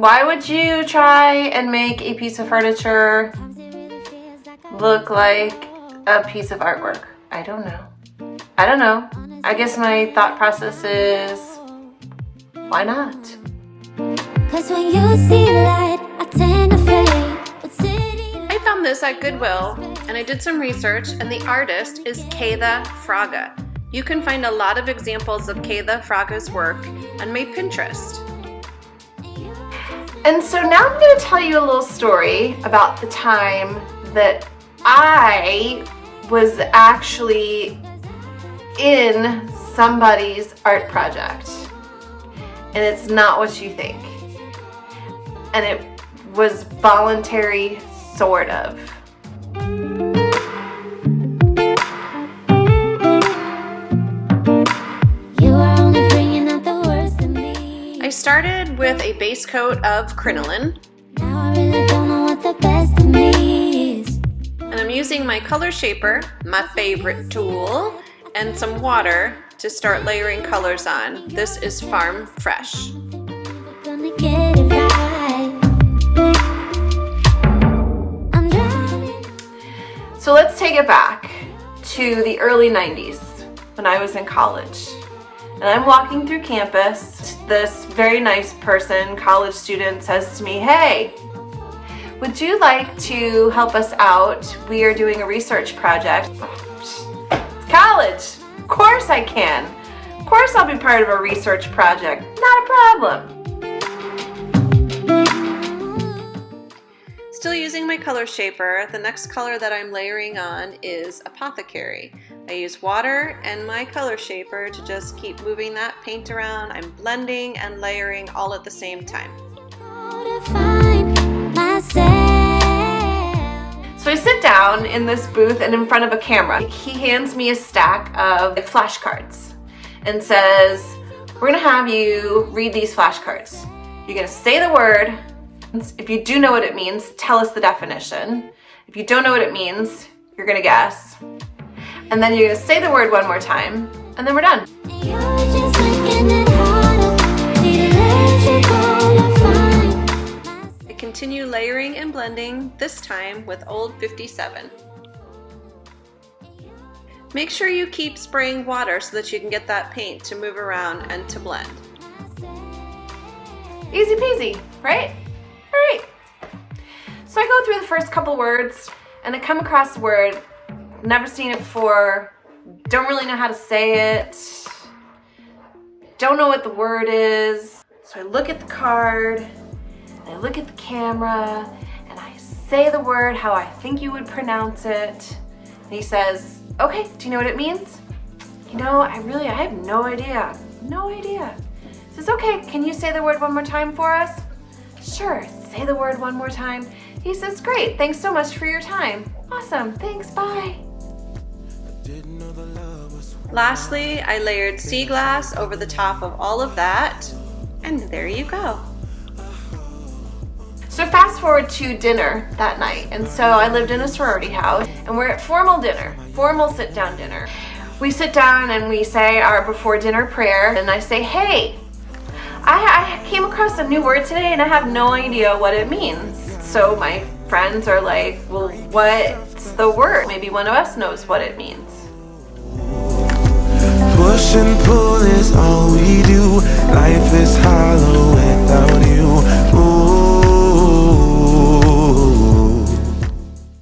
Why would you try and make a piece of furniture look like a piece of artwork? I don't know. I guess my thought process is, why not? 'Cause when you see light, I tend to fade. I found this at Goodwill, and I did some research, and the artist is Keitha Fraga. You can find a lot of examples of Keitha Fraga's work on my Pinterest. And so now I'm going to tell you a little story about the time that I was actually in somebody's art project. And it's not what you think. And it was voluntary, sort of. I started with a base coat of crinoline. Now I really don't know what the best of me is. And I'm using my color shaper, my favorite tool, and some water to start layering colors on. This is Farm Fresh. Gonna get it right. I'm drowning. So let's take it back to the early 90s when I was in college. And I'm walking through campus. This very nice person, college student, says to me, "Hey, would you like to help us out? We are doing a research project." It's college. Of course I can. Of course I'll be part of a research project. Not a problem. Still using my color shaper, the next color that I'm layering on is Apothecary. I use water and my color shaper to just keep moving that paint around. I'm blending and layering all at the same time. So I sit down in this booth and in front of a camera. He hands me a stack of flashcards and says, "We're gonna have you read these flashcards. You're gonna say the word. If you do know what it means, tell us the definition. If you don't know what it means, you're gonna guess. And then you're gonna say the word one more time, and then we're done." I continue layering and blending, this time with Old 57. Make sure you keep spraying water so that you can get that paint to move around and to blend. Easy peasy, right? All right. So I go through the first couple words, and I come across the word, never seen it before, don't really know how to say it, don't know what the word is. So I look at the card, and I look at the camera, and I say the word how I think you would pronounce it. And he says, "Okay, do you know what it means?" "You know, I have no idea. No idea." He says, "Okay, can you say the word one more time for us?" "Sure, say the word one more time." He says, "Great, thanks so much for your time." "Awesome, thanks, bye." Lastly, I layered sea glass over the top of all of that, and there you go. So fast forward to dinner that night, and so I lived in a sorority house, and we're at formal dinner, formal sit-down dinner. We sit down and we say our before dinner prayer, and I say, "Hey, I came across a new word today and I have no idea what it means." So my friends are like, "Well, what's the word? Maybe one of us knows what it means." Push and pull is all we do. Life is hollow without you. Ooh.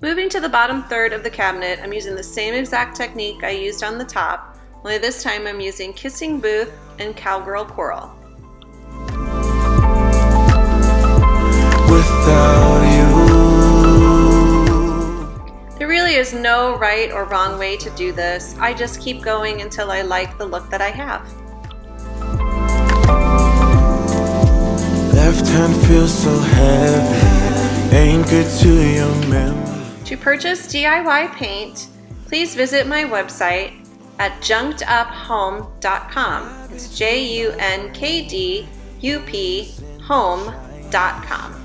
Moving to the bottom third of the cabinet, I'm using the same exact technique I used on the top, only this time I'm using Kissing Booth and Cowgirl Coral. Without you. There really is no right or wrong way to do this. I just keep going until I like the look that I have. Left hand feels so heavy, anchored to your memory. To purchase DIY paint, please visit my website at junkeduphome.com. It's JUNKDUP home.com.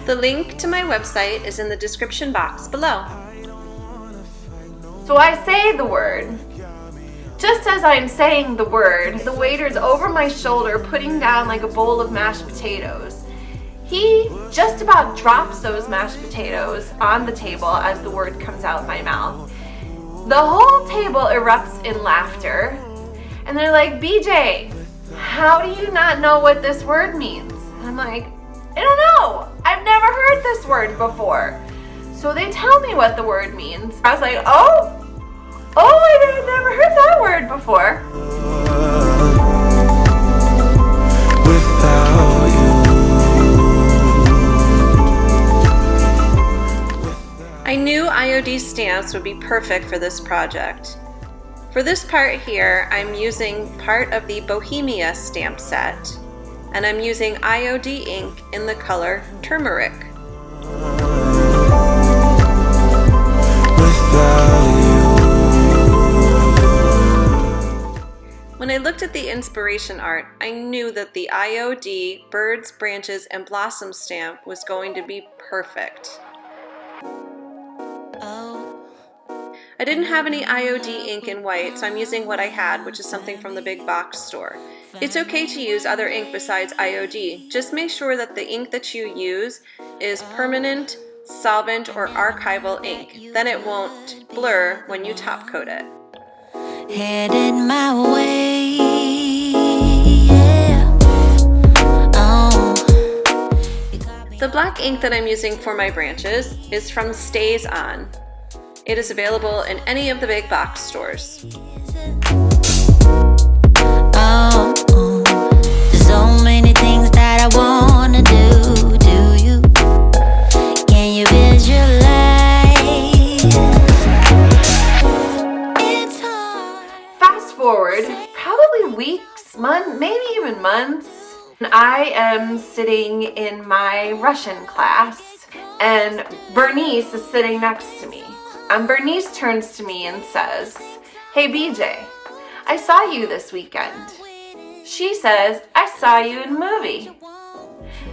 The link to my website is in the description box below. So I say the word Just as I'm saying the word, the waiter's over my shoulder putting down like a bowl of mashed potatoes. He just about drops those mashed potatoes on the table as the word comes out my mouth. The whole table erupts in laughter, and they're like, BJ, how do you not know what this word means? And I'm like, I don't know. I've never heard this word before. So they tell me what the word means. I was like, oh, I've never heard that word before. Without you. I knew IOD stamps would be perfect for this project. For this part here, I'm using part of the Bohemia stamp set, and I'm using IOD ink in the color turmeric. When I looked at the inspiration art, I knew that the IOD birds, branches, and blossom stamp was going to be perfect. I didn't have any IOD ink in white, so I'm using what I had, which is something from the big box store. It's okay to use other ink besides IOD. Just make sure that the ink that you use is permanent, solvent, or archival ink. Then it won't blur when you top coat it. Headed my way, yeah. Oh. The black ink that I'm using for my branches is from Stays On. It is available in any of the big box stores. Oh, there's so many things that I wanna do you? Can you visualize? It's hard. Fast forward, probably weeks, maybe even months, and I am sitting in my Russian class, and Bernice is sitting next to me. And Bernice turns to me and says, "Hey BJ, I saw you this weekend." She says, "I saw you in a movie."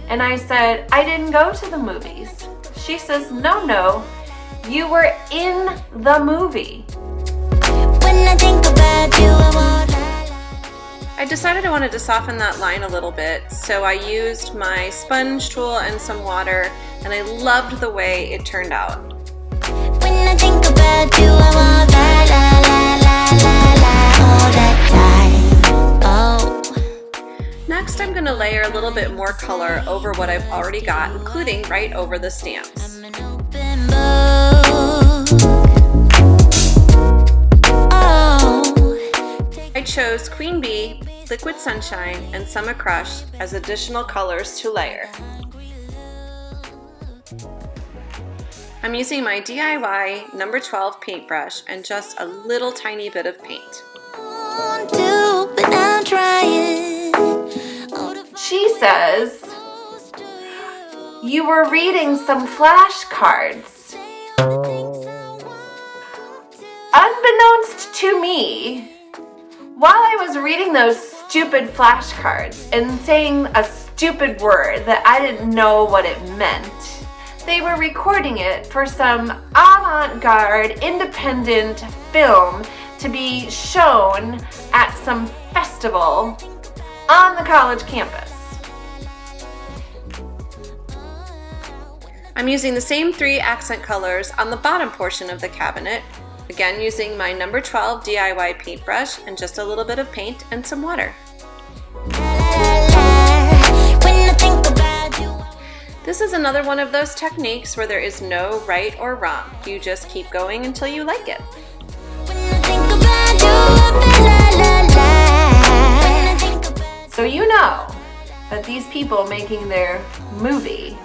And I said, "I didn't go to the movies." She says, No, you were in the movie." When I think about you, I won't I decided I wanted to soften that line a little bit, so I used my sponge tool and some water, and I loved the way it turned out. When I think about you, I want all that time. Oh. Next, I'm going to layer a little bit more color over what I've already got, including right over the stamps. I'm an open book. Oh. I chose Queen Bee, Liquid Sunshine, and Summer Crush as additional colors to layer. I'm using my DIY number 12 paintbrush and just a little tiny bit of paint. But I'm trying. She says, "You were reading some flashcards." Unbeknownst to me, while I was reading those stupid flashcards and saying a stupid word that I didn't know what it meant, they were recording it for some avant-garde independent film to be shown at some festival on the college campus. I'm using the same 3 accent colors on the bottom portion of the cabinet, again using my number 12 DIY paintbrush and just a little bit of paint and some water. This is another one of those techniques where there is no right or wrong. You just keep going until you like it. So you know that these people making their movie,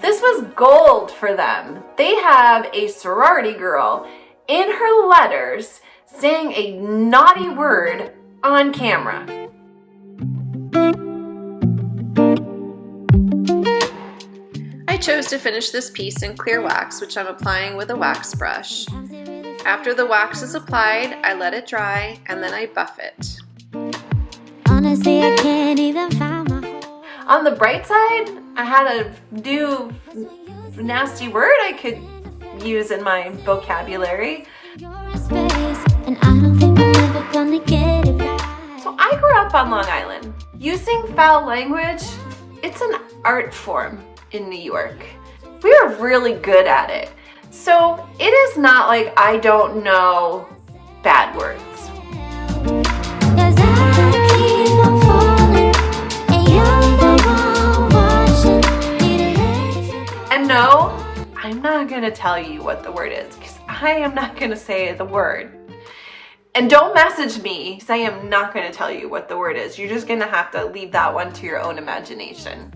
this was gold for them. They have a sorority girl in her letters saying a naughty word on camera. I chose to finish this piece in clear wax, which I'm applying with a wax brush. After the wax is applied, I let it dry and then I buff it. Honestly, I can't even find my home. On the bright side, I had a new nasty word I could use in my vocabulary. You're a space, and I don't think I'm ever gonna get up on Long Island. Using foul language, it's an art form in New York. We are really good at it. So it is not like I don't know bad words. Cause I keep on falling, and you're the one watching. Need a laser. And no, I'm not gonna tell you what the word is because I am not gonna say the word. And don't message me because I am not gonna tell you what the word is. You're just gonna have to leave that one to your own imagination.